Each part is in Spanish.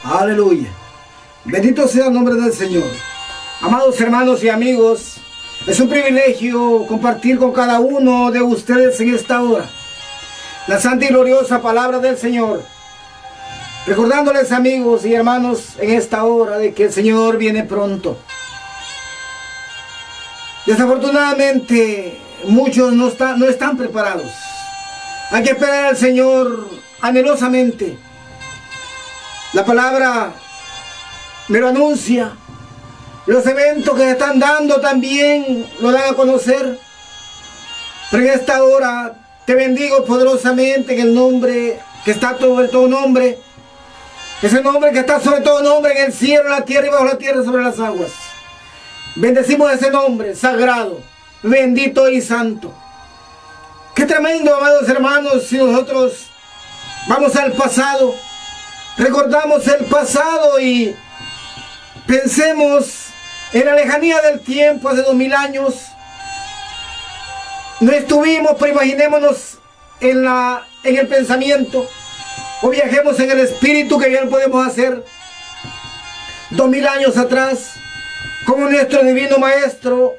Aleluya. Bendito sea el nombre del Señor. Amados hermanos y amigos, es un privilegio compartir con cada uno de ustedes en esta hora la santa y gloriosa palabra del Señor. Recordándoles, amigos y hermanos, en esta hora de que el Señor viene pronto. Desafortunadamente, muchos no están preparados. Hay que esperar al Señor anhelosamente. La palabra me lo anuncia. Los eventos que se están dando también lo dan a conocer. Pero en esta hora te bendigo poderosamente en el nombre que está sobre todo nombre. Ese nombre que está sobre todo nombre en el cielo, en la tierra y bajo la tierra sobre las aguas. Bendecimos ese nombre sagrado, bendito y santo. Qué tremendo, amados hermanos, si nosotros vamos al pasado, recordamos el pasado y pensemos en la lejanía del tiempo, hace 2000 años. No estuvimos, pero imaginémonos en el pensamiento, o viajemos en el espíritu, que bien podemos hacer 2000 años atrás, como nuestro divino maestro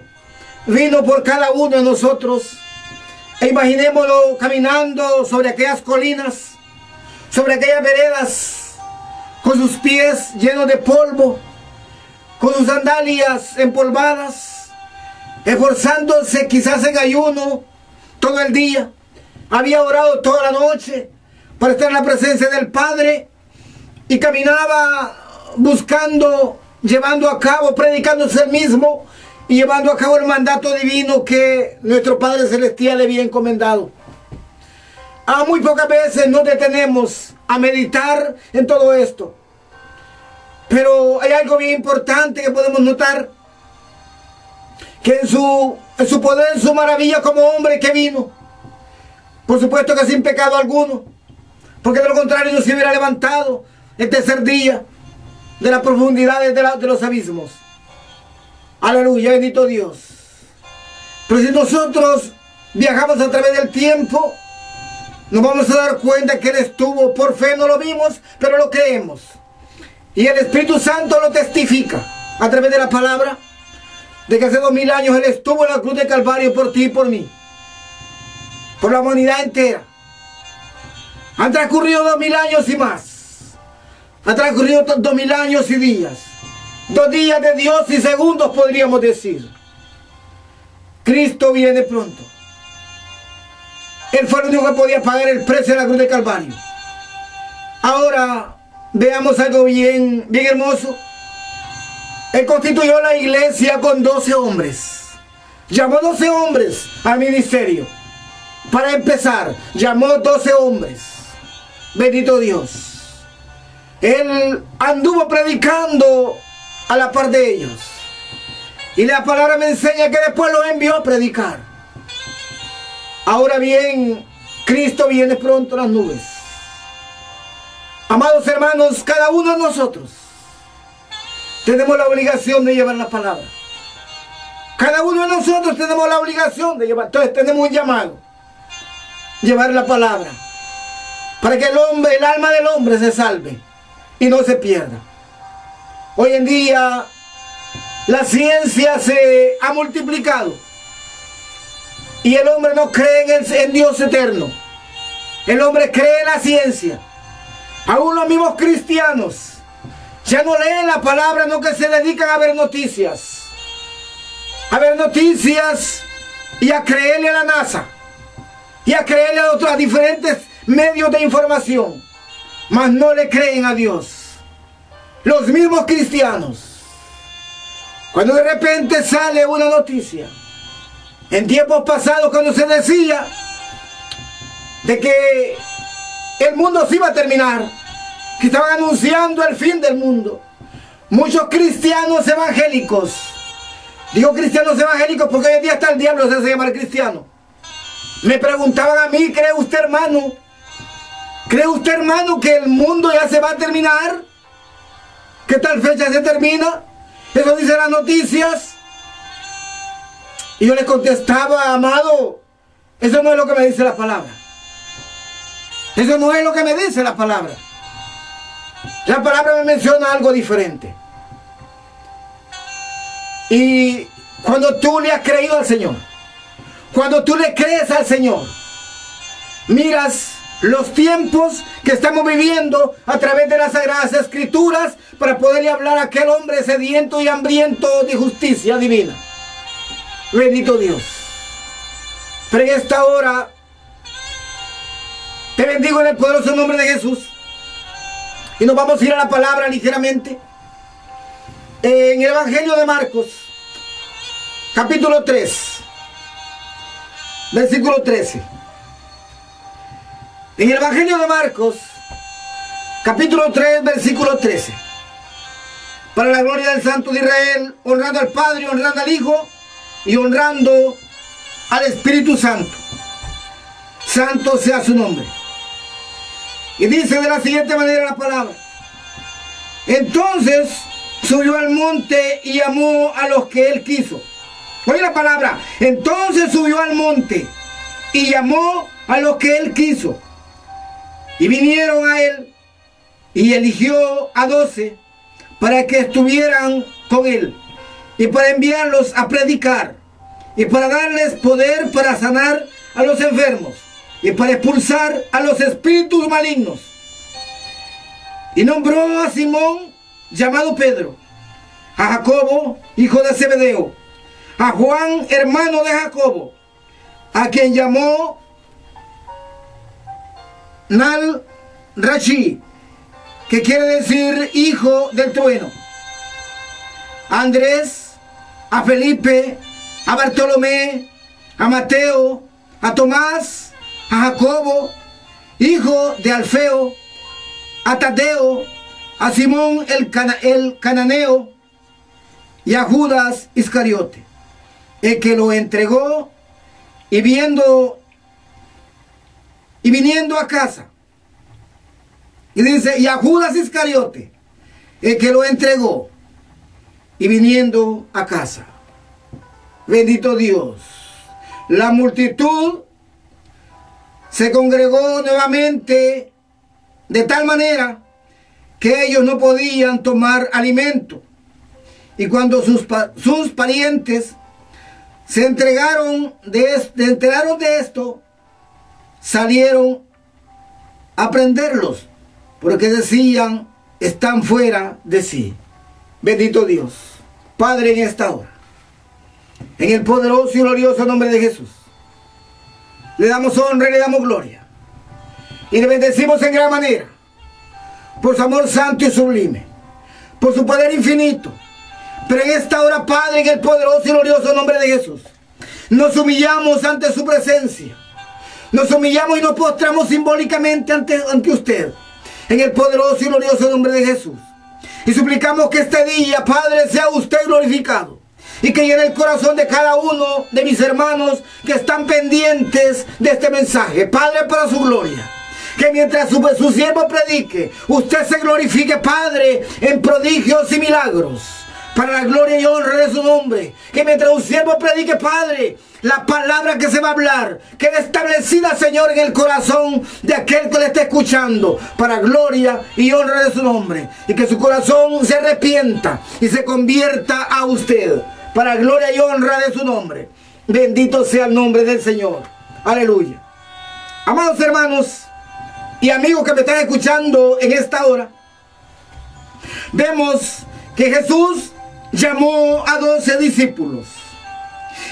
vino por cada uno de nosotros. E imaginémoslo caminando sobre aquellas colinas, sobre aquellas veredas, con sus pies llenos de polvo, con sus sandalias empolvadas, esforzándose quizás en ayuno todo el día. Había orado toda la noche para estar en la presencia del Padre y caminaba buscando, llevando a cabo, predicándose él mismo y llevando a cabo el mandato divino que nuestro Padre Celestial le había encomendado. Muy pocas veces nos detenemos a meditar en todo esto. Pero hay algo bien importante que podemos notar, que en su poder, en su maravilla como hombre que vino, por supuesto que sin pecado alguno, porque de lo contrario no se hubiera levantado el tercer día de las profundidades de los abismos. Aleluya, bendito Dios. Pero si nosotros viajamos a través del tiempo, nos vamos a dar cuenta que Él estuvo. Por fe no lo vimos, pero lo creemos. Y el Espíritu Santo lo testifica a través de la palabra, de que hace 2000 años Él estuvo en la cruz de Calvario por ti y por mí, por la humanidad entera. Han transcurrido 2000 años y más. Han transcurrido 2000 años y días. 2 días de Dios y segundos, podríamos decir. Cristo viene pronto. Él fue el único que podía pagar el precio de la cruz de Calvario. Ahora veamos algo bien hermoso. Él constituyó la iglesia con 12 hombres. Llamó 12 hombres al ministerio. Para empezar, llamó 12 hombres. Bendito Dios. Él anduvo predicando a la par de ellos. Y la palabra me enseña que después los envió a predicar. Ahora bien, Cristo viene pronto en las nubes. Amados hermanos, cada uno de nosotros tenemos la obligación de llevar la palabra. Cada uno de nosotros tenemos la obligación de llevar. Entonces tenemos un llamado: llevar la palabra, para que el alma del hombre se salve y no se pierda. Hoy en día la ciencia se ha multiplicado y el hombre no cree en Dios eterno. El hombre cree en la ciencia. Aún los mismos cristianos ya no leen la palabra, no, que se dedican a ver noticias. A ver noticias y a creerle a la NASA y a creerle a diferentes medios de información. Mas no le creen a Dios. Los mismos cristianos, cuando de repente sale una noticia, en tiempos pasados cuando se decía de que el mundo se iba a terminar, que estaban anunciando el fin del mundo, muchos cristianos evangélicos, digo cristianos evangélicos porque hoy en día hasta el diablo se hace llamar cristiano, me preguntaban a mí: ¿cree usted, hermano? ¿Cree usted, hermano, que el mundo ya se va a terminar? ¿Qué tal fecha se termina? Eso dicen las noticias. Y yo les contestaba: amado, eso no es lo que me dice la palabra. Eso no es lo que me dice la palabra. La palabra me menciona algo diferente. Y cuando tú le has creído al Señor, cuando tú le crees al Señor, miras los tiempos que estamos viviendo a través de las Sagradas Escrituras para poderle hablar a aquel hombre sediento y hambriento de justicia divina. Bendito Dios. Pero en esta hora te bendigo en el poderoso nombre de Jesús. Y nos vamos a ir a la palabra ligeramente. En el Evangelio de Marcos, capítulo 3, versículo 13. En el Evangelio de Marcos, capítulo 3, versículo 13. Para la gloria del Santo de Israel, honrando al Padre, honrando al Hijo y honrando al Espíritu Santo. Santo sea su nombre. Y dice de la siguiente manera la palabra. Entonces subió al monte y llamó a los que él quiso. Oye la palabra. Entonces subió al monte y llamó a los que él quiso. Y vinieron a él y eligió a 12 para que estuvieran con él y para enviarlos a predicar y para darles poder para sanar a los enfermos y para expulsar a los espíritus malignos. Y nombró a Simón, llamado Pedro, a Jacobo, hijo de Zebedeo, a Juan, hermano de Jacobo, a quien llamó Nal Rashi, que quiere decir hijo del trueno, a Andrés, a Felipe, a Bartolomé, a Mateo, a Tomás, a Jacobo, hijo de Alfeo, a Tadeo, a Simón el cananeo y a Judas Iscariote, el que lo entregó, y viniendo a casa. Y dice, y a Judas Iscariote, el que lo entregó, y viniendo a casa. Bendito Dios. La multitud se congregó nuevamente de tal manera que ellos no podían tomar alimento. Y cuando sus parientes se enteraron de esto, salieron a prenderlos, porque decían, están fuera de sí. Bendito Dios. Padre, en esta hora, en el poderoso y glorioso nombre de Jesús, le damos honra y le damos gloria. Y le bendecimos en gran manera, por su amor santo y sublime, por su poder infinito. Pero en esta hora, Padre, en el poderoso y glorioso nombre de Jesús, nos humillamos ante su presencia. Nos humillamos y nos postramos simbólicamente ante usted, en el poderoso y glorioso nombre de Jesús. Y suplicamos que este día, Padre, sea usted glorificado. Y que llene el corazón de cada uno de mis hermanos que están pendientes de este mensaje. Padre, para su gloria. Que mientras su siervo predique, usted se glorifique, Padre, en prodigios y milagros, para la gloria y honra de su nombre. Que mientras un siervo predique, Padre, la palabra que se va a hablar quede establecida, Señor, en el corazón de aquel que le está escuchando, para gloria y honra de su nombre. Y que su corazón se arrepienta y se convierta a usted, para gloria y honra de su nombre. Bendito sea el nombre del Señor. Aleluya. Amados hermanos y amigos que me están escuchando en esta hora, vemos que Jesús llamó a 12 discípulos.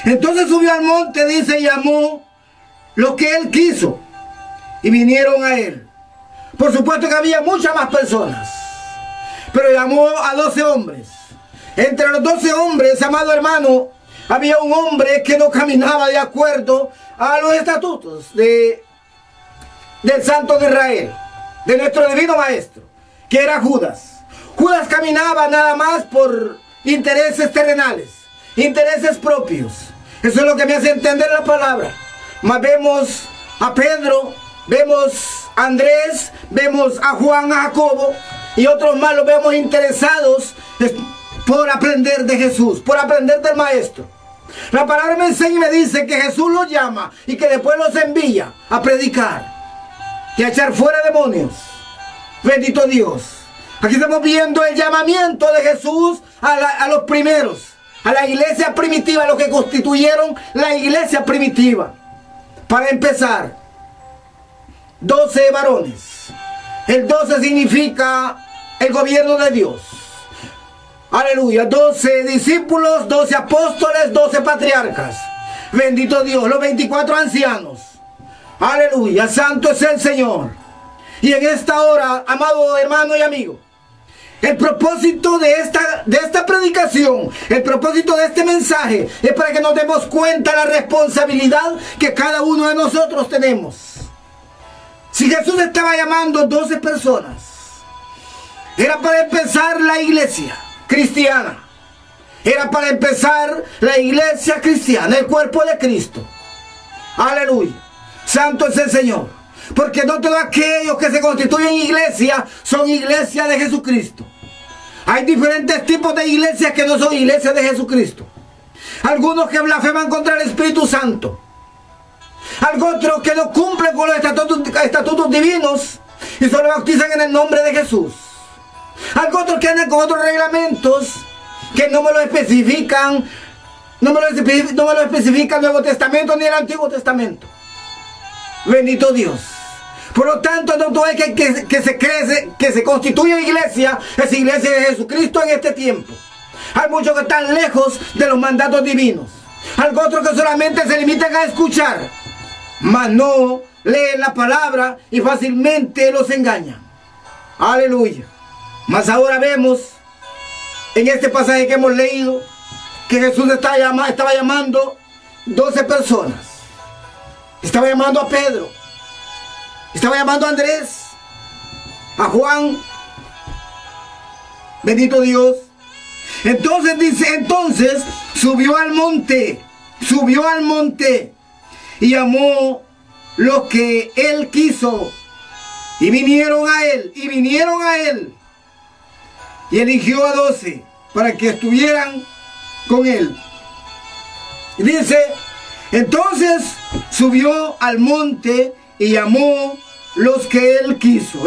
Entonces subió al monte, dice, y llamó lo que él quiso, y vinieron a él. Por supuesto que había muchas más personas, pero llamó a 12 hombres. Entre los 12 hombres, amado hermano, había un hombre que no caminaba de acuerdo a los estatutos del Santo de Israel, de nuestro divino maestro, que era Judas. Judas caminaba nada más por intereses terrenales, intereses propios. Eso es lo que me hace entender la palabra. Mas vemos a Pedro, vemos a Andrés, vemos a Juan, a Jacobo y otros más los vemos interesados por aprender de Jesús, por aprender del maestro. La palabra me enseña y me dice que Jesús los llama y que después los envía a predicar y a echar fuera demonios. Bendito Dios. Aquí estamos viendo el llamamiento de Jesús a los primeros, a la iglesia primitiva, los que constituyeron la iglesia primitiva. Para empezar, 12 varones. El 12 significa el gobierno de Dios. Aleluya. 12 discípulos, 12 apóstoles, 12 patriarcas. Bendito Dios. Los 24 ancianos. Aleluya. Santo es el Señor. Y en esta hora, amado hermano y amigo, el propósito de esta predicación, el propósito de este mensaje es para que nos demos cuenta de la responsabilidad que cada uno de nosotros tenemos. Si Jesús estaba llamando 12 personas, era para empezar la iglesia cristiana. Era para empezar la iglesia cristiana, el cuerpo de Cristo. Aleluya. Santo es el Señor. Porque no todos aquellos que se constituyen iglesia son iglesias de Jesucristo. Hay diferentes tipos de iglesias que no son iglesias de Jesucristo. Algunos que blasfeman contra el Espíritu Santo. Otros que no cumplen con los estatutos divinos y solo bautizan en el nombre de Jesús. Otros que andan con otros reglamentos que no me lo especifican. No me lo especifica el Nuevo Testamento ni el Antiguo Testamento. Bendito Dios. Por lo tanto, no todo el que se constituye iglesia es iglesia de Jesucristo en este tiempo. Hay muchos que están lejos de los mandatos divinos. Hay otros que solamente se limitan a escuchar, mas no leen la palabra y fácilmente los engañan. Aleluya. Mas ahora vemos en este pasaje que hemos leído que Jesús estaba llamando 12 personas. Estaba llamando a Pedro. Estaba llamando a Andrés, a Juan. Bendito Dios. Entonces dice, subió al monte y llamó los que él quiso y vinieron a él, y eligió a 12 para que estuvieran con él. Y dice, entonces subió al monte y llamó los que él quiso.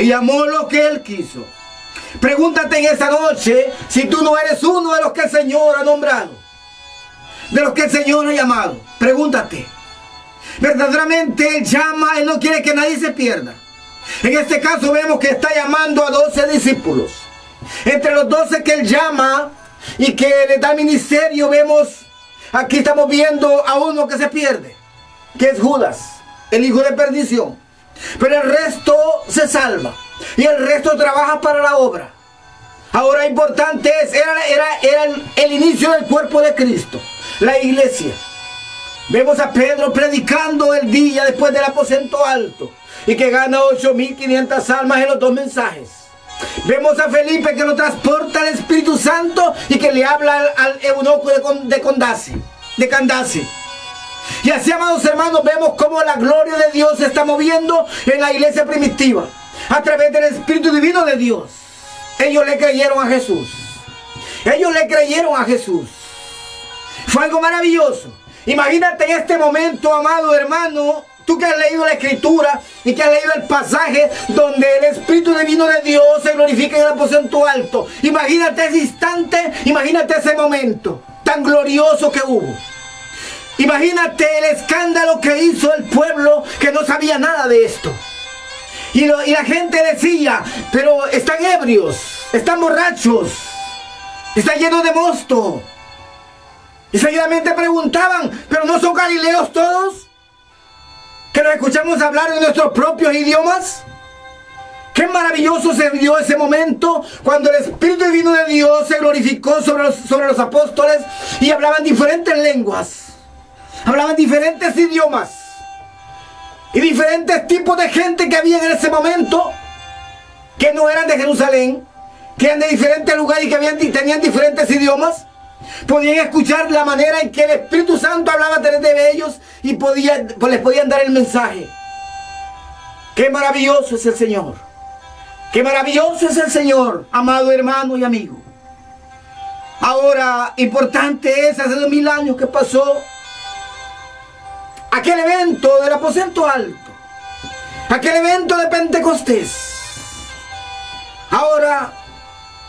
Pregúntate en esta noche si tú no eres uno de los que el Señor ha nombrado, de los que el Señor ha llamado. Pregúntate. Verdaderamente Él llama, Él no quiere que nadie se pierda. En este caso vemos que está llamando a 12 discípulos. Entre los 12 que Él llama y que le da ministerio, vemos, aquí estamos viendo a uno que se pierde, que es Judas, el hijo de perdición. Pero el resto se salva y el resto trabaja para la obra. Ahora importante era el inicio del cuerpo de Cristo, la iglesia. Vemos a Pedro predicando el día después del aposento alto y que gana 8.500 almas en los 2 mensajes. Vemos a Felipe que lo transporta al Espíritu Santo y que le habla al eunuco de Candace. Y así, amados hermanos, vemos cómo la gloria de Dios se está moviendo en la iglesia primitiva a través del Espíritu Divino de Dios. Ellos le creyeron a Jesús. Fue algo maravilloso. Imagínate en este momento, amado hermano, tú que has leído la Escritura y que has leído el pasaje donde el Espíritu Divino de Dios se glorifica en el aposento alto. Imagínate ese instante, imagínate ese momento tan glorioso que hubo. Imagínate el escándalo que hizo el pueblo que no sabía nada de esto. Y la gente decía, pero están ebrios, están borrachos, están llenos de mosto. Y seguidamente preguntaban, ¿pero no son galileos todos? ¿Que nos escuchamos hablar en nuestros propios idiomas? Qué maravilloso se vio ese momento cuando el Espíritu Divino de Dios se glorificó sobre los apóstoles y hablaban diferentes lenguas. Hablaban diferentes idiomas y diferentes tipos de gente que había en ese momento, que no eran de Jerusalén, que eran de diferentes lugares y que tenían diferentes idiomas. Podían escuchar la manera en que el Espíritu Santo hablaba a través de ellos y les podían dar el mensaje. Qué maravilloso es el Señor. Qué maravilloso es el Señor, amado hermano y amigo. Ahora, importante es, hace 2000 años que pasó aquel evento del aposento alto, aquel evento de Pentecostés. Ahora,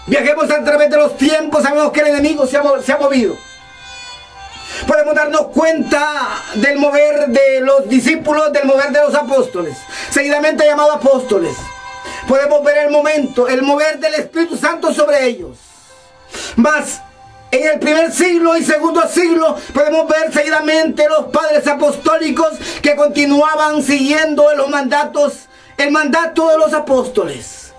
viajemos a través de los tiempos, sabemos que el enemigo se ha movido. Podemos darnos cuenta del mover de los discípulos, del mover de los apóstoles, seguidamente llamados apóstoles. Podemos ver el mover del Espíritu Santo sobre ellos. Más en el primer siglo y segundo siglo podemos ver seguidamente los padres apostólicos que continuaban siguiendo los mandatos, el mandato de los apóstoles.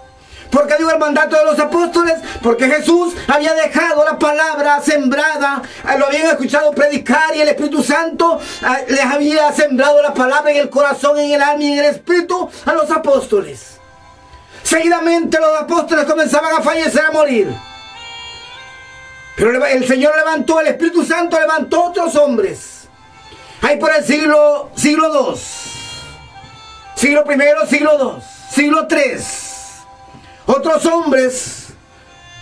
¿Por qué digo el mandato de los apóstoles? Porque Jesús había dejado la palabra sembrada, lo habían escuchado predicar y el Espíritu Santo les había sembrado la palabra en el corazón, en el alma y en el espíritu a los apóstoles. Seguidamente los apóstoles comenzaban a fallecer, a morir. Pero el Señor levantó, el Espíritu Santo levantó otros hombres. Ahí por el siglo II, siglo I, siglo II, siglo III. Otros hombres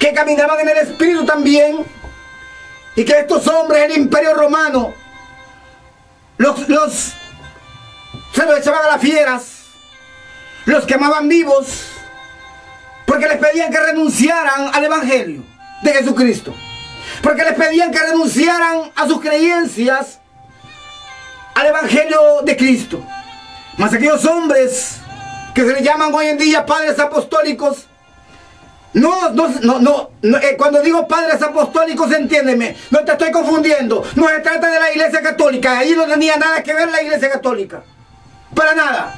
que caminaban en el Espíritu también. Y que estos hombres, el Imperio Romano, se los echaban a las fieras, los quemaban vivos, porque les pedían que renunciaran al Evangelio de Jesucristo. Porque les pedían que renunciaran a sus creencias, al Evangelio de Cristo. Mas aquellos hombres que se les llaman hoy en día padres apostólicos, cuando digo padres apostólicos, entiéndeme, no te estoy confundiendo, no se trata de la Iglesia Católica, ahí no tenía nada que ver la Iglesia Católica, para nada.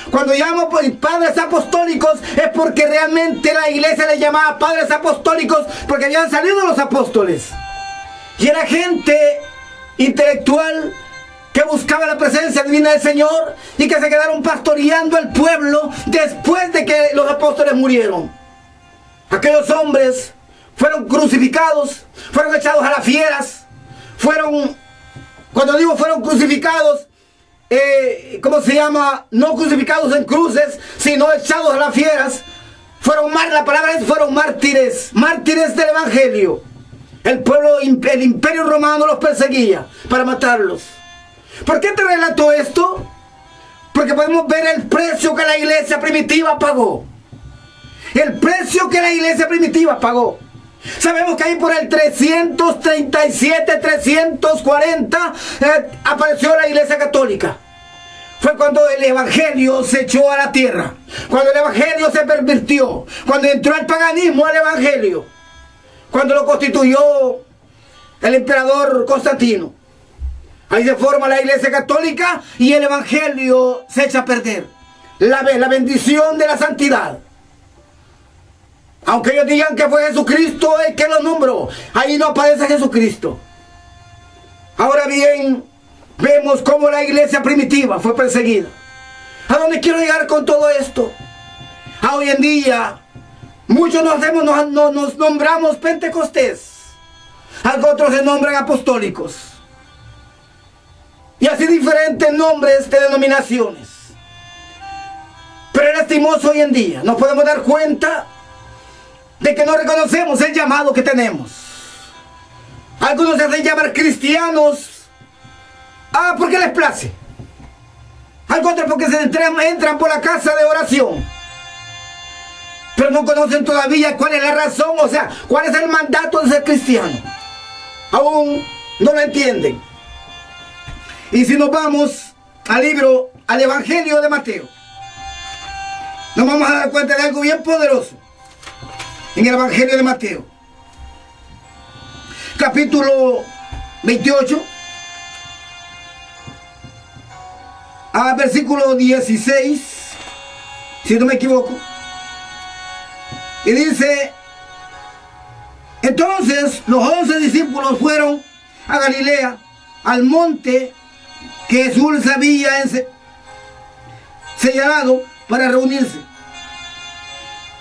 Cuando llamo padres apostólicos es porque realmente la iglesia les llamaba padres apostólicos porque habían salido los apóstoles. Y era gente intelectual que buscaba la presencia divina del Señor y que se quedaron pastoreando el pueblo después de que los apóstoles murieron. Aquellos hombres fueron crucificados, fueron echados a las fieras, cuando digo fueron crucificados, ¿cómo se llama? No crucificados en cruces, sino echados a las fieras. La palabra es fueron mártires, mártires del Evangelio. El Imperio Romano los perseguía para matarlos. ¿Por qué te relato esto? Porque podemos ver el precio que la iglesia primitiva pagó. El precio que la iglesia primitiva pagó. Sabemos que ahí por el 337, 340 apareció la Iglesia Católica. Fue cuando el Evangelio se echó a la tierra, cuando el Evangelio se pervirtió, cuando entró el paganismo al Evangelio, cuando lo constituyó el emperador Constantino. Ahí se forma la Iglesia Católica y el Evangelio se echa a perder. La bendición de la santidad. Aunque ellos digan que fue Jesucristo el que lo nombró, ahí no aparece Jesucristo. Ahora bien, vemos cómo la iglesia primitiva fue perseguida. ¿A dónde quiero llegar con todo esto? A hoy en día, muchos nos nombramos pentecostés, otros se nombran apostólicos, y así diferentes nombres de denominaciones. Pero es lastimoso hoy en día, nos podemos dar cuenta de que no reconocemos el llamado que tenemos. Algunos se hacen llamar cristianos porque les place. Algunos porque se entran por la casa de oración, pero no conocen todavía cuál es la razón, o sea, cuál es el mandato de ser cristiano. Aún no lo entienden. Y si nos vamos al Evangelio de Mateo, nos vamos a dar cuenta de algo bien poderoso. En el Evangelio de Mateo, capítulo 28, versículo 16, si no me equivoco, y dice: entonces los 11 discípulos fueron a Galilea, al monte que Jesús había señalado para reunirse.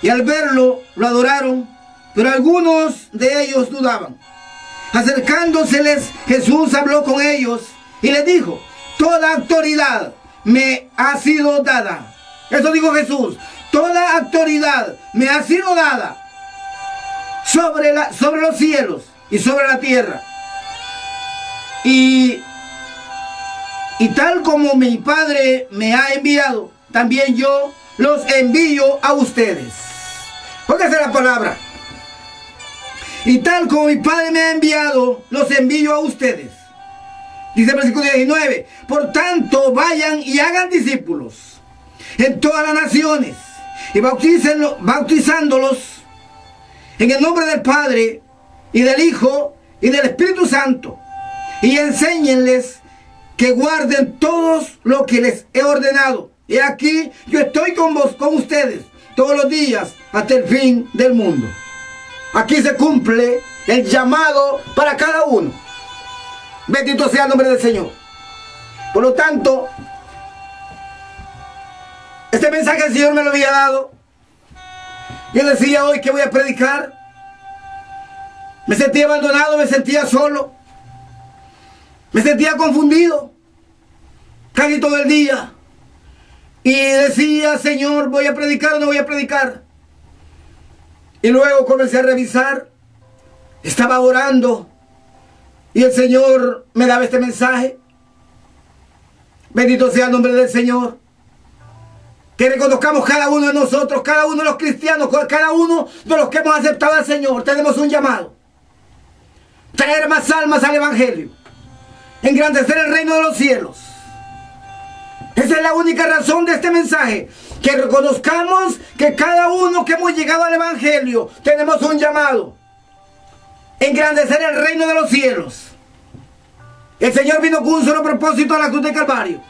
Y al verlo, lo adoraron, pero algunos de ellos dudaban. Acercándoseles, Jesús habló con ellos y les dijo: toda autoridad me ha sido dada. Eso dijo Jesús: toda autoridad me ha sido dada sobre los cielos y sobre la tierra. Y tal como mi Padre me ha enviado, también yo los envío a ustedes. Póngase la palabra. Y tal como mi Padre me ha enviado, los envío a ustedes. Dice el versículo 19. Por tanto, vayan y hagan discípulos en todas las naciones y bautizándolos en el nombre del Padre y del Hijo y del Espíritu Santo, y enséñenles que guarden todos lo que les he ordenado. Y aquí yo estoy con ustedes todos los días hasta el fin del mundo. Aquí se cumple el llamado para cada uno. Bendito sea el nombre del Señor. Por lo tanto, este mensaje el Señor me lo había dado. Yo decía hoy que voy a predicar. Me sentía abandonado, me sentía solo. Me sentía confundido casi todo el día. Y decía, Señor, ¿voy a predicar o no voy a predicar? Y luego comencé a revisar. Estaba orando. Y el Señor me daba este mensaje. Bendito sea el nombre del Señor. Que reconozcamos cada uno de nosotros, cada uno de los cristianos, cada uno de los que hemos aceptado al Señor. Tenemos un llamado. Traer más almas al Evangelio. Engrandecer el reino de los cielos. Esa es la única razón de este mensaje. Que reconozcamos que cada uno que hemos llegado al Evangelio tenemos un llamado. Engrandecer el reino de los cielos. El Señor vino con un solo propósito a la cruz de Calvario.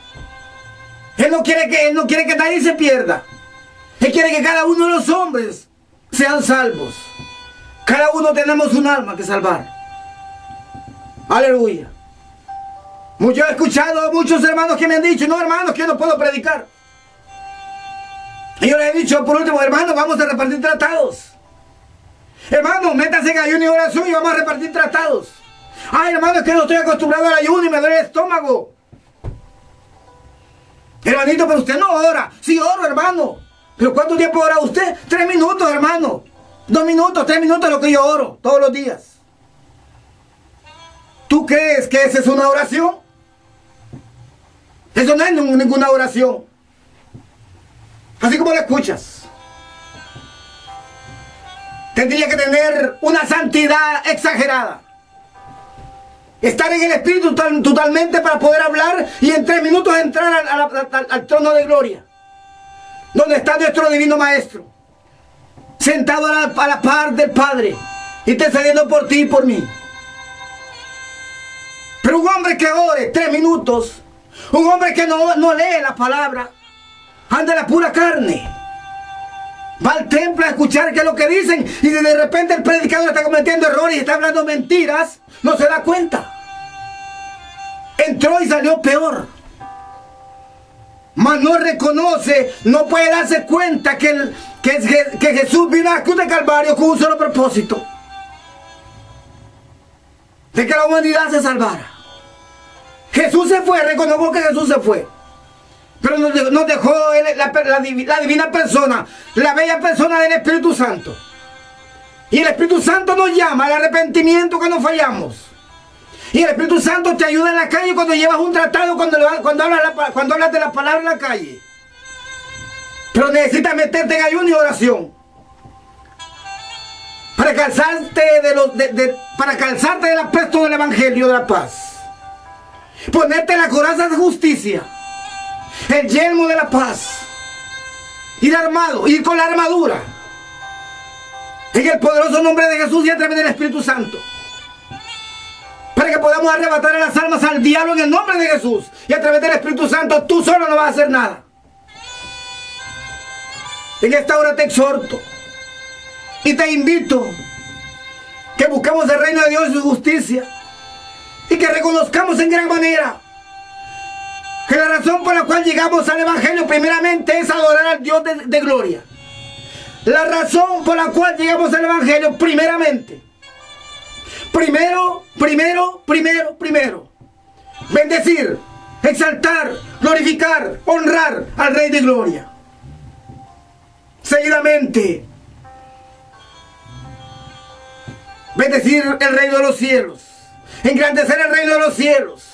Él no quiere que nadie se pierda. Él quiere que cada uno de los hombres sean salvos. Cada uno tenemos un alma que salvar. Aleluya. Yo he escuchado a muchos hermanos que me han dicho, no hermanos, que yo no puedo predicar. Y yo les he dicho, por último, hermanos, vamos a repartir tratados. Hermano, métase en ayuno y oración y vamos a repartir tratados. Ay, hermano, es que no estoy acostumbrado al ayuno y me duele el estómago. Hermanito, pero usted no ora. Sí oro, hermano. ¿Pero cuánto tiempo ora usted? 3 minutos, hermano. 2 minutos, 3 minutos es lo que yo oro todos los días. ¿Tú crees que esa es una oración? Eso no es ninguna oración. Así como lo escuchas. Tendría que tener una santidad exagerada. Estar en el Espíritu totalmente para poder hablar y en 3 minutos entrar al trono de gloria. Donde está nuestro divino Maestro. Sentado a la par del Padre. Intercediendo por ti y por mí. Pero un hombre que ore 3 minutos. Un hombre que no lee la palabra. Anda la pura carne. Va al templo a escuchar qué es lo que dicen y de repente el predicador está cometiendo errores y está hablando mentiras. No se da cuenta. Entró y salió peor. Mas no reconoce, no puede darse cuenta que Jesús vino a la cruz de Calvario con un solo propósito. De que la humanidad se salvara. Jesús se fue, reconozco que Jesús se fue. Pero nos dejó la divina persona, la bella persona del Espíritu Santo. Y el Espíritu Santo nos llama al arrepentimiento cuando fallamos. Y el Espíritu Santo te ayuda en la calle cuando llevas un tratado, cuando hablas de la palabra en la calle. Pero necesitas meterte en ayuno y oración. Para calzarte del apresto del Evangelio de la paz. Ponerte la coraza de justicia. El yelmo de la paz. Ir armado, ir con la armadura. En el poderoso nombre de Jesús y a través del Espíritu Santo. Para que podamos arrebatar a las almas al diablo en el nombre de Jesús. Y a través del Espíritu Santo tú solo no vas a hacer nada. En esta hora te exhorto. Y te invito. Que busquemos el reino de Dios y su justicia. Y que reconozcamos en gran manera. Que la razón por la cual llegamos al Evangelio primeramente es adorar al Dios de gloria. La razón por la cual llegamos al Evangelio primeramente. Primero. Bendecir, exaltar, glorificar, honrar al Rey de Gloria. Seguidamente. Bendecir el reino de los cielos. Engrandecer el reino de los cielos.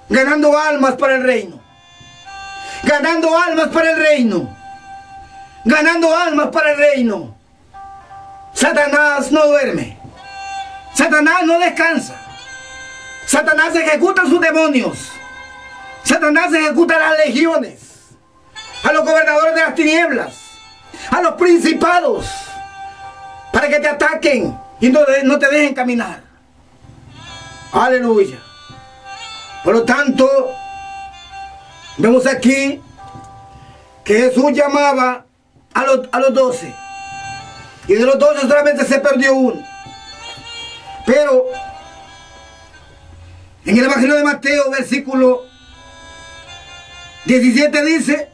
Ganando almas para el reino. Ganando almas para el reino. Ganando almas para el reino. Satanás no duerme. Satanás no descansa. Satanás ejecuta a sus demonios. Satanás ejecuta a las legiones, a los gobernadores de las tinieblas, a los principados, para que te ataquen y no te dejen caminar. Aleluya. Por lo tanto, vemos aquí que Jesús llamaba a los 12. Y de los 12 solamente se perdió uno. Pero en el Evangelio de Mateo, versículo 17 dice: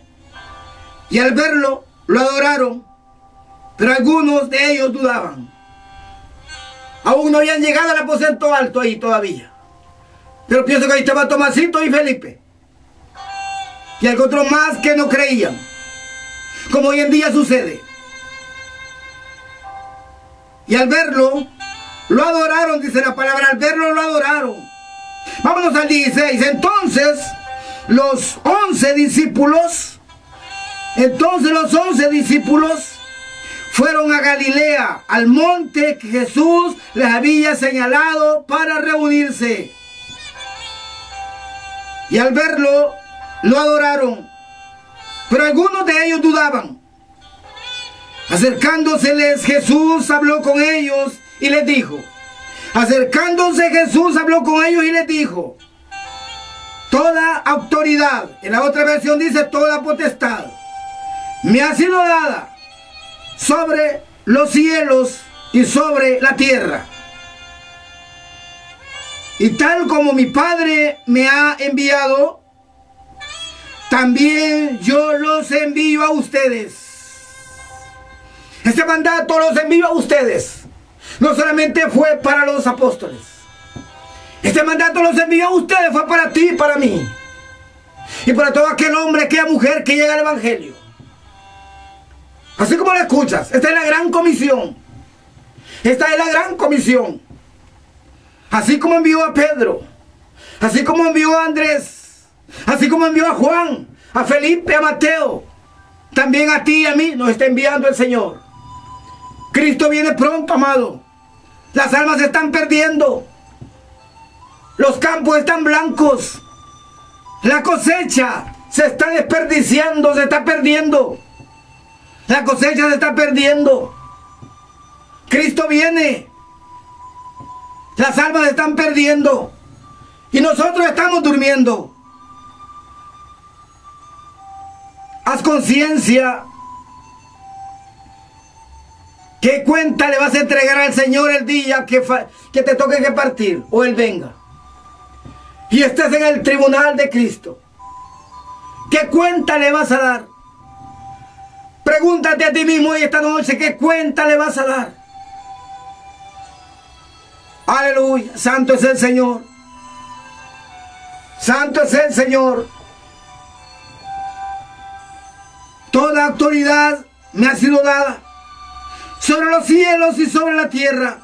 y al verlo, lo adoraron, pero algunos de ellos dudaban. Aún no habían llegado al aposento alto ahí todavía. Pero pienso que ahí estaba Tomasito y Felipe. Y algo otro más que no creían, como hoy en día sucede. Y al verlo, lo adoraron, dice la palabra. Al verlo, lo adoraron. Vámonos al 16. Entonces los 11 discípulos fueron a Galilea, al monte que Jesús les había señalado para reunirse. Y al verlo, lo adoraron, pero algunos de ellos dudaban. Acercándoseles, Jesús habló con ellos y les dijo. Toda autoridad, en la otra versión dice toda potestad, me ha sido dada sobre los cielos y sobre la tierra. Y tal como mi Padre me ha enviado, también yo los envío a ustedes. Este mandato los envío a ustedes. No solamente fue para los apóstoles. Este mandato los envió a ustedes, fue para ti y para mí. Y para todo aquel hombre, aquella mujer que llega al Evangelio. Así como lo escuchas, esta es la gran comisión. Esta es la gran comisión. Así como envió a Pedro, así como envió a Andrés, así como envió a Juan, a Felipe, a Mateo, también a ti y a mí nos está enviando el Señor. Cristo viene pronto, amado. Las almas se están perdiendo. Los campos están blancos. La cosecha se está desperdiciando, se está perdiendo. La cosecha se está perdiendo. Cristo viene. Las almas se están perdiendo. Y nosotros estamos durmiendo. Haz conciencia. ¿Qué cuenta le vas a entregar al Señor el día que te toque que partir o Él venga? Y estés en el tribunal de Cristo. ¿Qué cuenta le vas a dar? Pregúntate a ti mismo hoy esta noche, ¿qué cuenta le vas a dar? Aleluya, santo es el Señor. Santo es el Señor. Toda autoridad me ha sido dada sobre los cielos y sobre la tierra.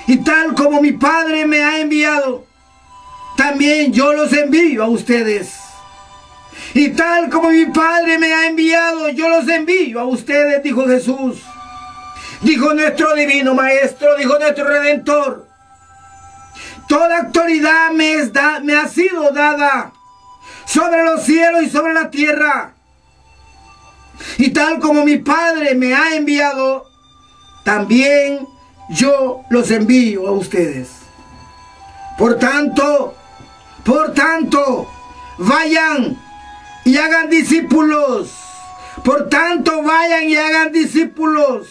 Y tal como mi Padre me ha enviado, también yo los envío a ustedes. Y tal como mi Padre me ha enviado, yo los envío a ustedes, dijo Jesús. Dijo nuestro divino Maestro, dijo nuestro Redentor. Toda autoridad me ha sido dada sobre los cielos y sobre la tierra. Y tal como mi Padre me ha enviado, también yo los envío a ustedes. Por tanto, vayan y hagan discípulos. Por tanto, vayan y hagan discípulos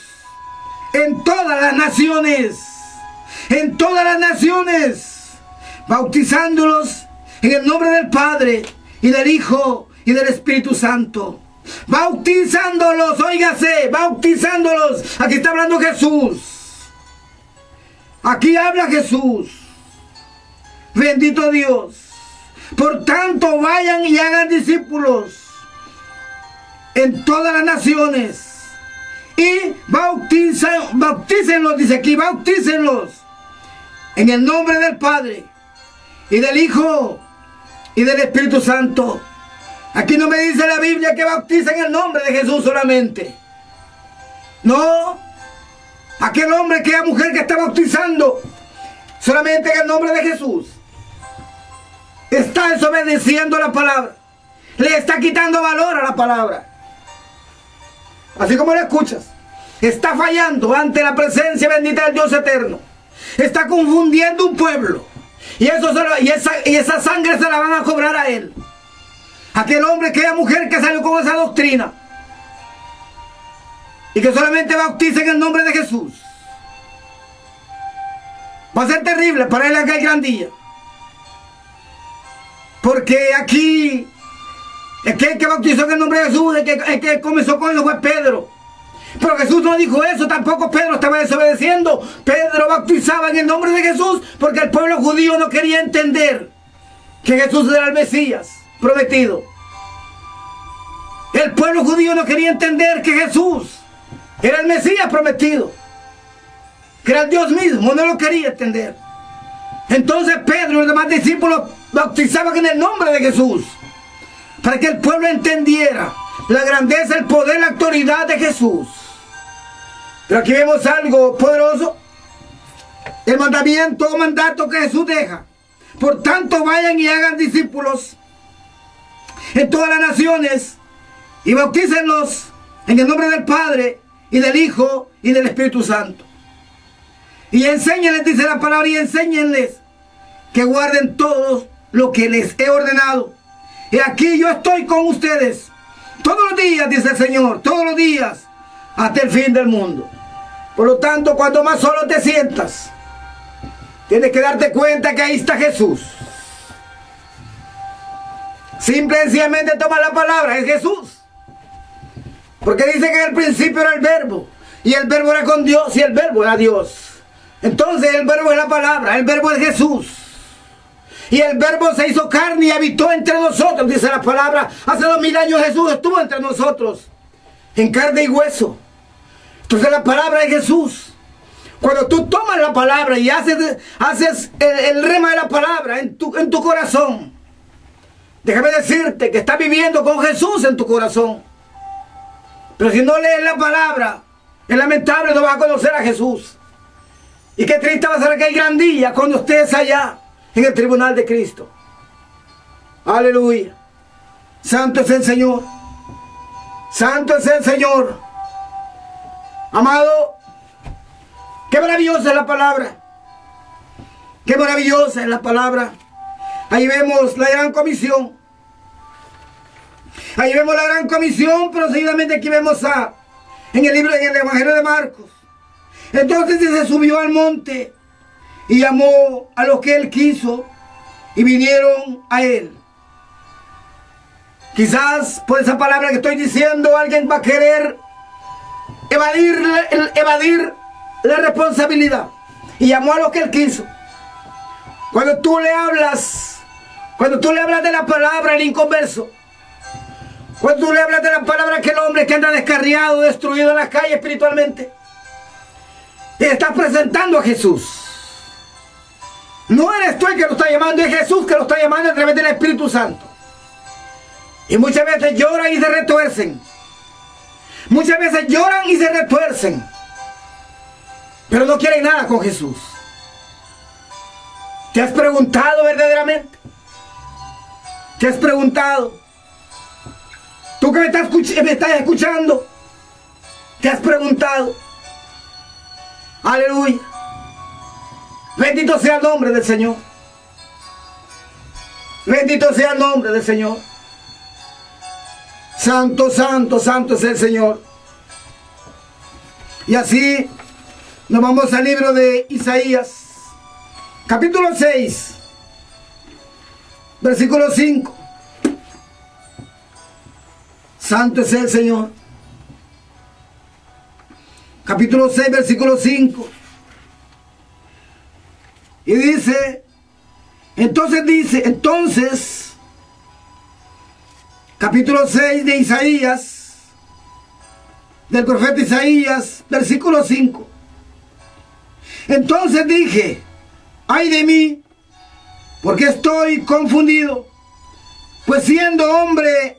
en todas las naciones. En todas las naciones. Bautizándolos en el nombre del Padre y del Hijo y del Espíritu Santo. Bautizándolos, óigase, bautizándolos. Aquí está hablando Jesús. Aquí habla Jesús. Bendito Dios. Por tanto, vayan y hagan discípulos en todas las naciones. Y bautícenlos, dice aquí, bautícenlos en el nombre del Padre y del Hijo y del Espíritu Santo. Aquí no me dice la Biblia que bauticen en el nombre de Jesús solamente. No. Aquel hombre, aquella mujer que está bautizando solamente en el nombre de Jesús, está desobedeciendo la palabra. Le está quitando valor a la palabra. Así como lo escuchas. Está fallando ante la presencia bendita del Dios eterno. Está confundiendo un pueblo. Y esa sangre se la van a cobrar a él. Aquel hombre, aquella mujer que salió con esa doctrina. Y que solamente bautiza en el nombre de Jesús. Va a ser terrible para él aquel gran día. Porque aquí, el que bautizó en el nombre de Jesús, el que comenzó con él fue Pedro. Pero Jesús no dijo eso, tampoco Pedro estaba desobedeciendo. Pedro bautizaba en el nombre de Jesús porque el pueblo judío no quería entender que Jesús era el Mesías prometido. El pueblo judío no quería entender que Jesús era el Mesías prometido, que era el Dios mismo, no lo quería entender. Entonces Pedro y los demás discípulos bautizaban en el nombre de Jesús, para que el pueblo entendiera la grandeza, el poder, la autoridad de Jesús. Pero aquí vemos algo poderoso. El mandamiento o mandato que Jesús deja. Por tanto, vayan y hagan discípulos en todas las naciones y bautícenlos en el nombre del Padre y del Hijo y del Espíritu Santo. Y enséñenles, dice la palabra, y enséñenles que guarden todo lo que les he ordenado. Y aquí yo estoy con ustedes todos los días, dice el Señor, todos los días, hasta el fin del mundo. Por lo tanto, cuando más solo te sientas, tienes que darte cuenta que ahí está Jesús. Simple y sencillamente toma la palabra, es Jesús. Porque dice que en el principio era el verbo, y el verbo era con Dios, y el verbo era Dios. Entonces el verbo es la palabra, el verbo es Jesús. Y el verbo se hizo carne y habitó entre nosotros, dice la palabra. Hace 2000 años Jesús estuvo entre nosotros, en carne y hueso. Entonces la palabra es Jesús. Cuando tú tomas la palabra y haces el rema de la palabra en tu corazón, déjame decirte que estás viviendo con Jesús en tu corazón. Pero si no lees la palabra, es lamentable, no vas a conocer a Jesús. Y qué triste va a ser aquel gran día cuando estés allá en el tribunal de Cristo. Aleluya. Santo es el Señor. Santo es el Señor. Amado, qué maravillosa es la palabra. Qué maravillosa es la palabra. Ahí vemos la gran comisión. Ahí vemos la gran comisión, pero seguidamente aquí vemos en el Evangelio de Marcos. Entonces se subió al monte y llamó a los que él quiso y vinieron a él. Quizás por esa palabra que estoy diciendo alguien va a querer evadir la responsabilidad. Y llamó a los que él quiso. Cuando tú le hablas de la palabra al inconverso, cuando tú le hablas de la palabra a aquel hombre que anda descarriado, destruido en las calles espiritualmente, te estás presentando a Jesús. No eres tú el que lo está llamando, es Jesús que lo está llamando a través del Espíritu Santo. Y muchas veces lloran y se retuercen. Muchas veces lloran y se retuercen. Pero no quieren nada con Jesús. ¿Te has preguntado verdaderamente? ¿Te has preguntado? Tú que me estás escuchando, ¿te has preguntado? Aleluya. Bendito sea el nombre del Señor. Bendito sea el nombre del Señor. Santo, santo, santo es el Señor. Y así nos vamos al libro de Isaías, capítulo 6, versículo 5. Santo es el Señor. Capítulo 6, versículo 5. Y dice, entonces, capítulo 6 de Isaías, del profeta Isaías, versículo 5. Entonces dije, ay de mí, porque estoy confundido, pues siendo hombre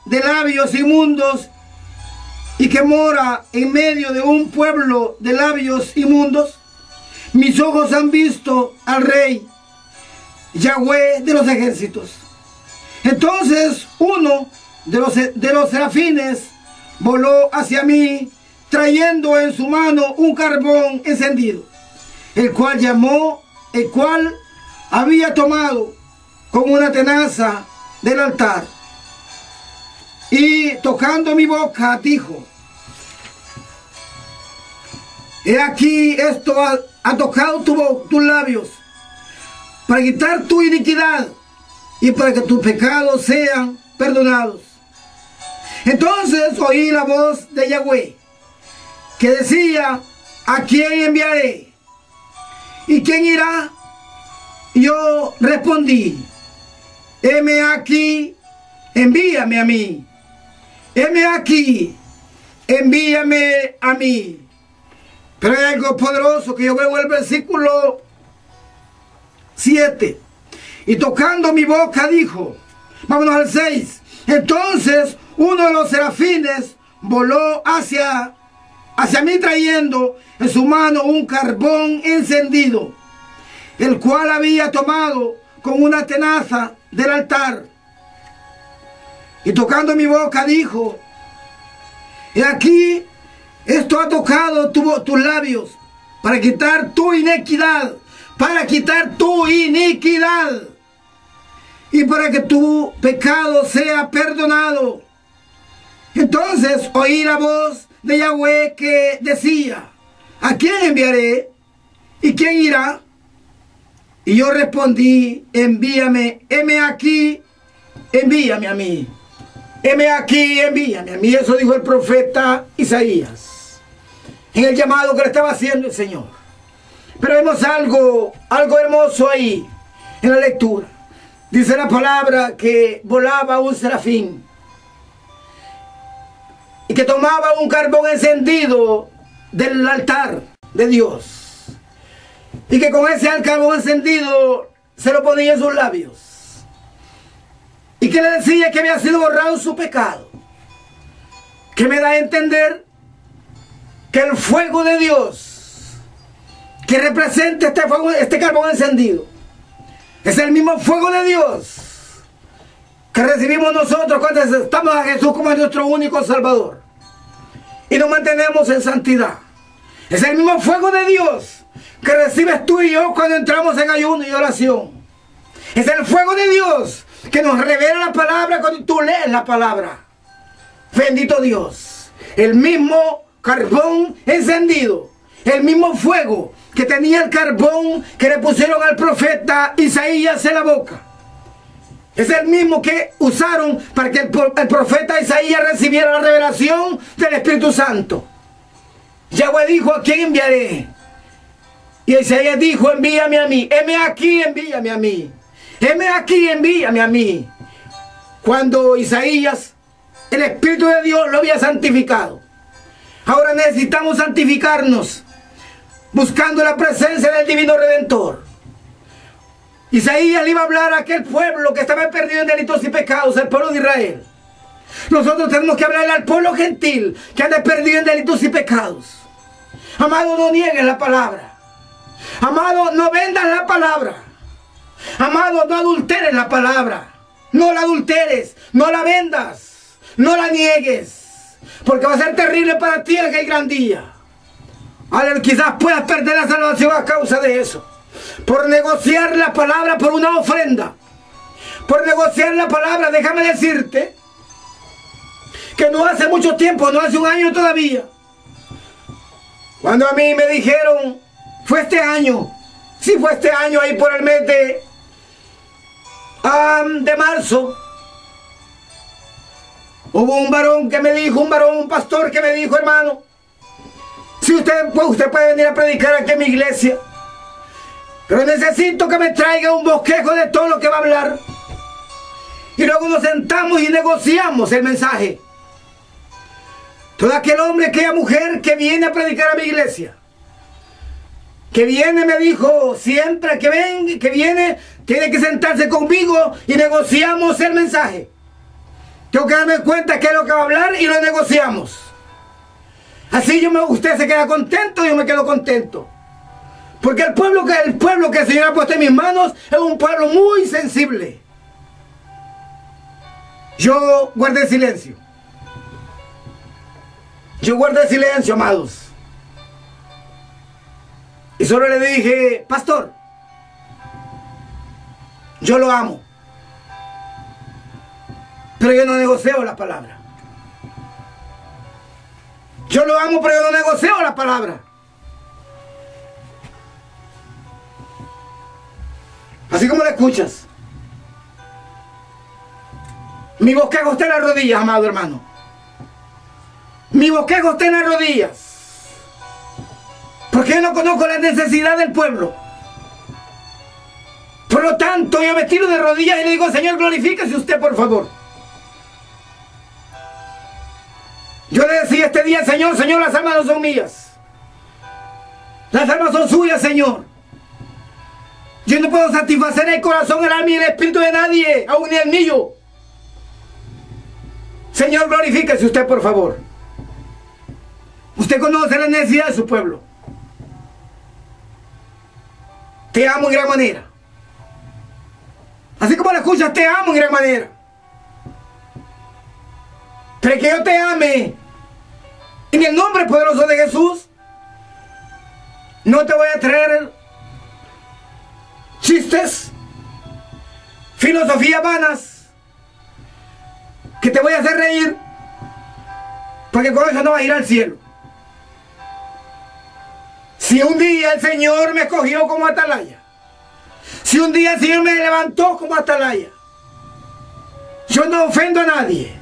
de labios inmundos y que mora en medio de un pueblo de labios inmundos. Mis ojos han visto al Rey, Yahweh de los ejércitos. Entonces uno de los serafines voló hacia mí, trayendo en su mano un carbón encendido, el cual había tomado con una tenaza del altar. Y tocando mi boca dijo: he aquí, esto ha tocado tus labios, para quitar tu iniquidad y para que tus pecados sean perdonados. Entonces oí la voz de Yahweh, que decía: ¿a quién enviaré? ¿Y quién irá? Yo respondí: heme aquí, envíame a mí. Heme aquí, envíame a mí. Pero hay algo poderoso que yo veo en el versículo 7. Y tocando mi boca dijo, vámonos al 6. Entonces uno de los serafines voló hacia mí, trayendo en su mano un carbón encendido, el cual había tomado con una tenaza del altar. Y tocando mi boca dijo: he aquí, esto ha tocado tus labios, para quitar tu iniquidad, y para que tu pecado sea perdonado. Entonces oí la voz de Yahweh que decía: ¿a quién enviaré? ¿Y quién irá? Y yo respondí: envíame, heme aquí, envíame a mí. Heme aquí, envíame a mí. Eso dijo el profeta Isaías en el llamado que le estaba haciendo el Señor. Pero vemos algo hermoso ahí en la lectura. Dice la palabra que volaba un serafín y que tomaba un carbón encendido del altar de Dios, y que con ese carbón encendido se lo ponía en sus labios, y que le decía que había sido borrado su pecado, que me da a entender que el fuego de Dios que representa este carbón encendido es el mismo fuego de Dios que recibimos nosotros cuando aceptamos a Jesús como nuestro único Salvador y nos mantenemos en santidad. Es el mismo fuego de Dios que recibes tú y yo cuando entramos en ayuno y oración. Es el fuego de Dios que nos revela la palabra cuando tú lees la palabra. Bendito Dios. El mismo carbón encendido, el mismo fuego que tenía el carbón que le pusieron al profeta Isaías en la boca, es el mismo que usaron para que el profeta Isaías recibiera la revelación del Espíritu Santo. Yahweh dijo: ¿a quién enviaré? Y Isaías dijo: envíame a mí. Heme aquí, envíame a mí. Heme aquí, envíame a mí. Cuando Isaías, el Espíritu de Dios lo había santificado. Ahora necesitamos santificarnos, buscando la presencia del Divino Redentor. Isaías le iba a hablar a aquel pueblo que estaba perdido en delitos y pecados, el pueblo de Israel. Nosotros tenemos que hablarle al pueblo gentil que anda perdido en delitos y pecados. Amado, no niegues la palabra. Amado, no vendas la palabra. Amado, no adulteres la palabra. No la adulteres, no la vendas, no la niegues, porque va a ser terrible para ti aquel gran día. Ahora, quizás puedas perder la salvación a causa de eso, por negociar la palabra por una ofrenda, por negociar la palabra. Déjame decirte que no hace mucho tiempo, no hace un año todavía, cuando a mí me dijeron, fue este año, sí fue este año, ahí por el mes de marzo, hubo un varón que me dijo, un pastor que me dijo: hermano, si usted puede venir a predicar aquí en mi iglesia, pero necesito que me traiga un bosquejo de todo lo que va a hablar, y luego nos sentamos y negociamos el mensaje. Todo aquel hombre, aquella mujer que viene a predicar a mi iglesia, que viene, me dijo, siempre que viene, tiene que sentarse conmigo y negociamos el mensaje. Tengo que darme cuenta qué es lo que va a hablar y lo negociamos. Así usted se queda contento, yo me quedo contento. Porque el pueblo que el Señor ha puesto en mis manos es un pueblo muy sensible. Yo guardé silencio. Yo guardé silencio, amados. Y solo le dije, pastor, yo lo amo, pero yo no negocio la palabra. Yo lo amo, pero yo no negocio la palabra. Así como lo escuchas. Mi bosquejo está en las rodillas, amado hermano. Mi bosquejo está en las rodillas. Porque yo no conozco la necesidad del pueblo. Por lo tanto, yo me tiro de rodillas y le digo, Señor, glorifíquese usted, por favor. Yo le decía este día, Señor, las almas no son mías. Las almas son suyas, Señor. Yo no puedo satisfacer el corazón, el alma y el espíritu de nadie, aún ni el mío. Señor, glorifíquese usted, por favor. Usted conoce la necesidad de su pueblo. Te amo en gran manera. Así como lo escuchas, te amo en gran manera. Pero que yo te ame en el nombre poderoso de Jesús, no te voy a traer chistes, filosofías vanas, que te voy a hacer reír, porque con eso no vas a ir al cielo. Si un día el Señor me escogió como atalaya, si un día el Señor me levantó como atalaya, yo no ofendo a nadie.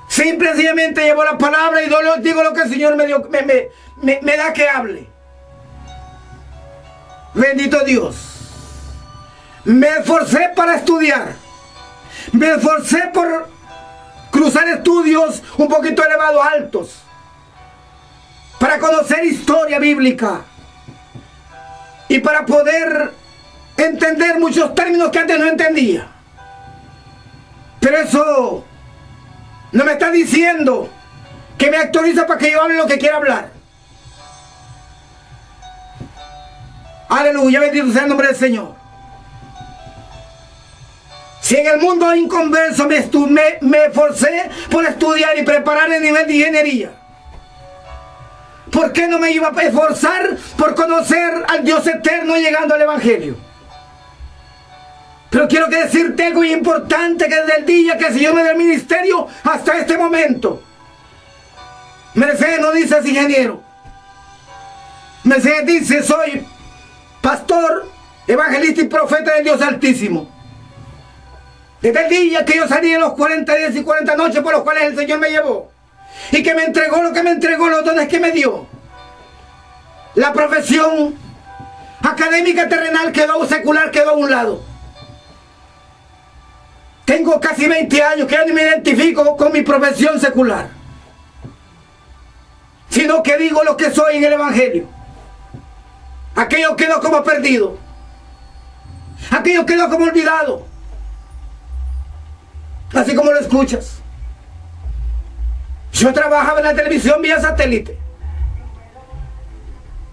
Simple y sencillamente llevo la palabra y digo lo que el Señor me da que hable. Bendito Dios. Me esforcé para estudiar. Me esforcé por cruzar estudios un poquito elevados, altos, para conocer historia bíblica y para poder entender muchos términos que antes no entendía. Pero eso no me está diciendo que me autoriza para que yo hable lo que quiera hablar. Aleluya, bendito sea el nombre del Señor. Si en el mundo inconverso me esforcé por estudiar y preparar el nivel de ingeniería, ¿por qué no me iba a esforzar por conocer al Dios eterno llegando al Evangelio? Pero quiero decirte algo muy importante, que desde el día que el Señor me dio el ministerio hasta este momento, Mercedes no dice es ingeniero. Mercedes dice soy pastor, evangelista y profeta del Dios Altísimo. Desde el día que yo salí de los 40 días y 40 noches por los cuales el Señor me llevó, y que me entregó lo que me entregó, los dones que me dio, la profesión académica terrenal secular quedó a un lado. Tengo casi 20 años que ya no me identifico con mi profesión secular, sino que digo lo que soy en el Evangelio. Aquello quedó como perdido, aquello quedó como olvidado. Así como lo escuchas. Yo trabajaba en la televisión vía satélite,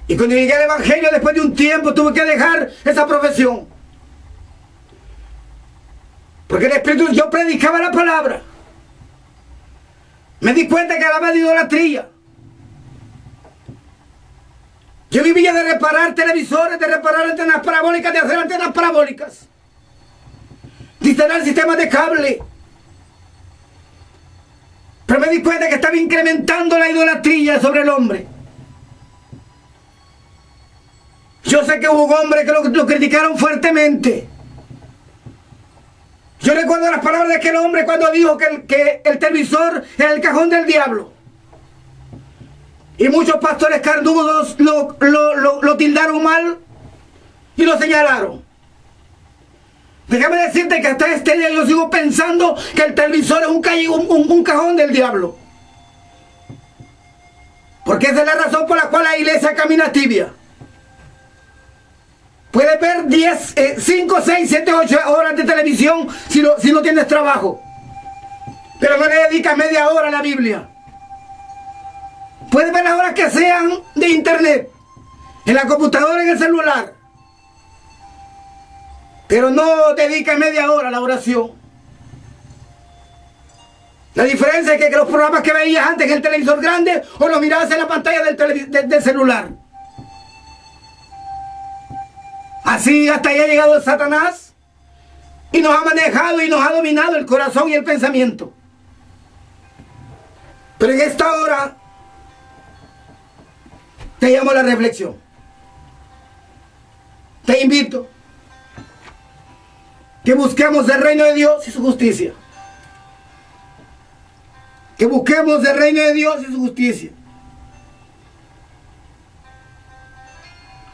y cuando llegué al Evangelio, después de un tiempo, tuve que dejar esa profesión, porque el Espíritu, yo predicaba la palabra. Me di cuenta que hablaba de idolatría. Yo vivía de reparar televisores, de reparar antenas parabólicas, de hacer antenas parabólicas, de instalar sistemas de cable. Pero me di cuenta que estaba incrementando la idolatría sobre el hombre. Yo sé que hubo hombres que lo criticaron fuertemente. Yo recuerdo las palabras de aquel hombre cuando dijo que el televisor era el cajón del diablo. Y muchos pastores carnudos lo tildaron mal y lo señalaron. Déjame decirte que hasta este día yo sigo pensando que el televisor es un cajón del diablo. Porque esa es la razón por la cual la iglesia camina tibia. Puedes ver 5, 6, 7, 8 horas de televisión si no tienes trabajo, pero no le dedicas media hora a la Biblia. Puedes ver las horas que sean de internet, en la computadora, en el celular. Pero no dedica media hora a la oración. La diferencia es que los programas que veías antes en el televisor grande o los mirabas en la pantalla del celular. Así hasta ahí ha llegado Satanás y nos ha manejado y nos ha dominado el corazón y el pensamiento. Pero en esta hora te llamo a la reflexión. Te invito que busquemos el reino de Dios y su justicia. Que busquemos el reino de Dios y su justicia.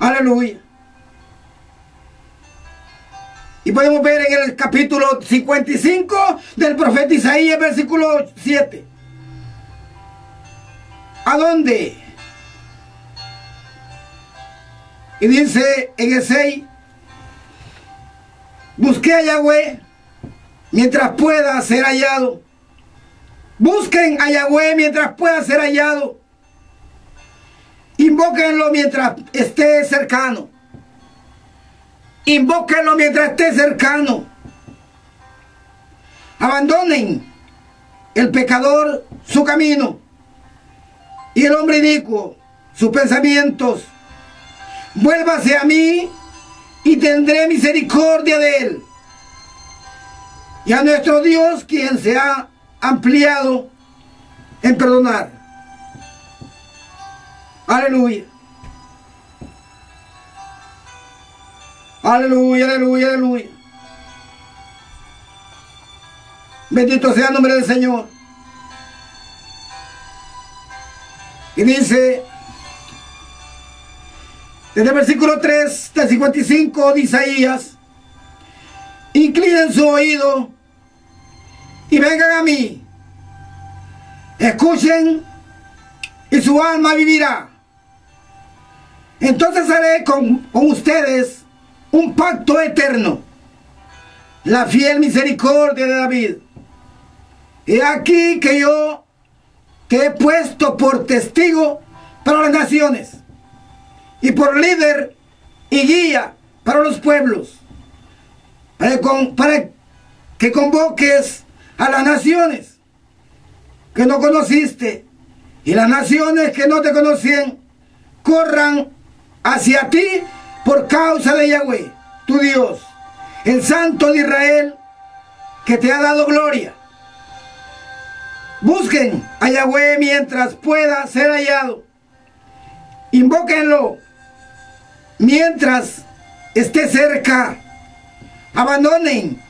Aleluya. Y podemos ver en el capítulo 55 del profeta Isaías, versículo 7. ¿A dónde? Y dice en el 6, busqué a Yahweh mientras pueda ser hallado. Busquen a Yahweh mientras pueda ser hallado. Invóquenlo mientras esté cercano. Invóquenlo mientras esté cercano. Abandonen el pecador su camino y el hombre inicuo sus pensamientos. Vuélvase a mí y tendré misericordia de él. Y a nuestro Dios, quien se ha ampliado en perdonar. Aleluya. Aleluya, aleluya, aleluya. Bendito sea el nombre del Señor. Y dice, desde el versículo 3 del 55 de Isaías, inclinen su oído y vengan a mí. Escuchen y su alma vivirá. Entonces haré con ustedes un pacto eterno, la fiel misericordia de David. He aquí que yo te he puesto por testigo para las naciones y por líder y guía para los pueblos, para que convoques a las naciones que no conociste y las naciones que no te conocían corran hacia ti por causa de Yahweh, tu Dios, el Santo de Israel, que te ha dado gloria. Busquen a Yahweh mientras pueda ser hallado. Invóquenlo mientras esté cerca. Abandonen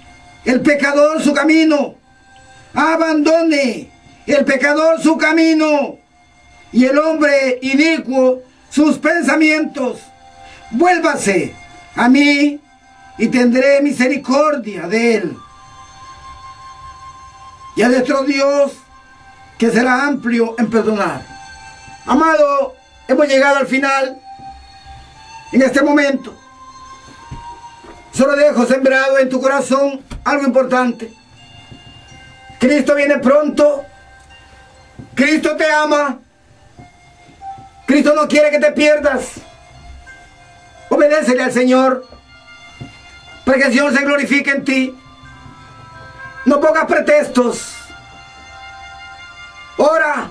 el pecador su camino. Abandone el pecador su camino y el hombre inicuo sus pensamientos. Vuélvase a mí y tendré misericordia de él. Y a nuestro Dios, que será amplio en perdonar. Amado, hemos llegado al final. En este momento solo dejo sembrado en tu corazón algo importante. Cristo viene pronto. Cristo te ama. Cristo no quiere que te pierdas. Obedécele al Señor para que el Señor se glorifique en ti. No pongas pretextos. Ora.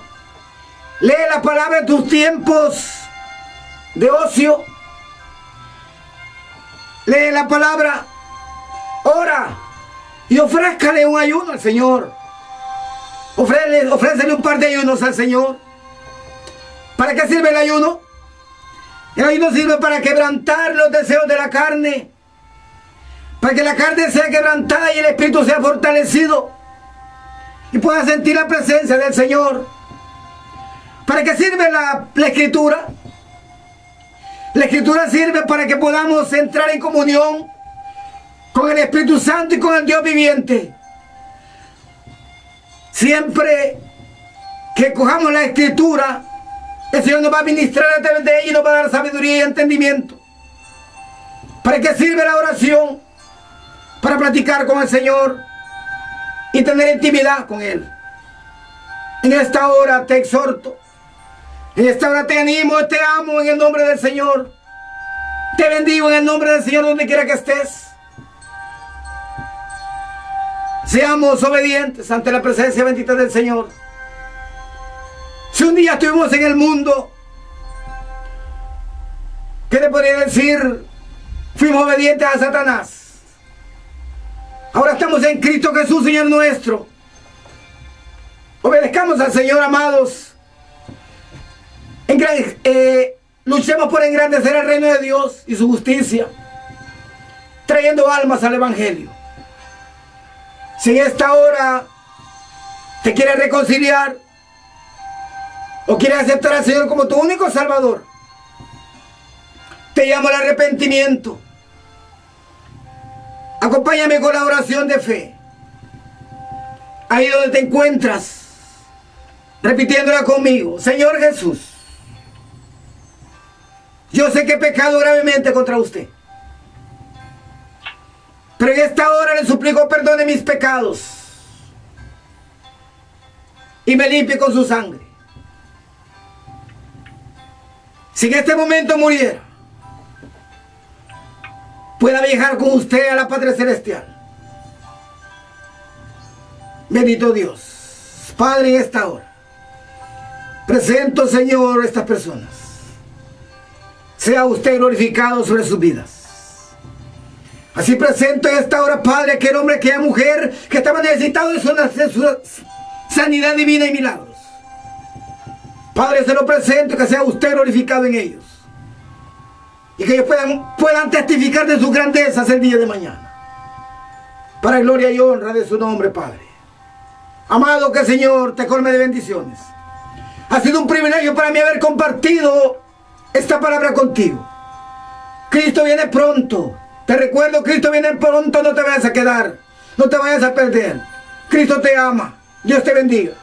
Lee la palabra en tus tiempos de ocio. Lee la palabra. Ora. Y ofrézcale un ayuno al Señor. Ofrécele un par de ayunos al Señor. ¿Para qué sirve el ayuno? El ayuno sirve para quebrantar los deseos de la carne. Para que la carne sea quebrantada y el espíritu sea fortalecido. Y pueda sentir la presencia del Señor. ¿Para qué sirve la Escritura? La Escritura sirve para que podamos entrar en comunión con el Espíritu Santo y con el Dios viviente. Siempre que cojamos la Escritura, el Señor nos va a ministrar a través de ella y nos va a dar sabiduría y entendimiento. ¿Para qué sirve la oración? Para platicar con el Señor y tener intimidad con Él. En esta hora te exhorto, En esta hora te animo, te amo en el nombre del Señor. Te bendigo en el nombre del Señor donde quiera que estés. Seamos obedientes ante la presencia bendita del Señor. Si un día estuvimos en el mundo, ¿qué le podría decir? Fuimos obedientes a Satanás. Ahora estamos en Cristo Jesús, Señor nuestro. Obedezcamos al Señor, amados. Luchemos por engrandecer el reino de Dios y su justicia, trayendo almas al Evangelio. Si en esta hora te quieres reconciliar o quieres aceptar al Señor como tu único Salvador, te llamo al arrepentimiento. Acompáñame con la oración de fe. Ahí donde te encuentras, repitiéndola conmigo. Señor Jesús, yo sé que he pecado gravemente contra usted, pero en esta hora le suplico perdone mis pecados y me limpie con su sangre. Si en este momento muriera, pueda viajar con usted a la Patria Celestial. Bendito Dios. Padre, en esta hora presento, Señor, a estas personas. Sea usted glorificado sobre sus vidas. Así presento en esta hora, Padre, aquel hombre, aquella mujer que estaba necesitado de su sanidad divina y milagros. Padre, se lo presento, que sea usted glorificado en ellos. Y que ellos puedan testificar de sus grandezas el día de mañana. Para gloria y honra de su nombre, Padre. Amado, que el Señor te colme de bendiciones. Ha sido un privilegio para mí haber compartido esta palabra contigo. Cristo viene pronto. Te recuerdo, Cristo viene pronto. No te vayas a quedar. No te vayas a perder. Cristo te ama. Dios te bendiga.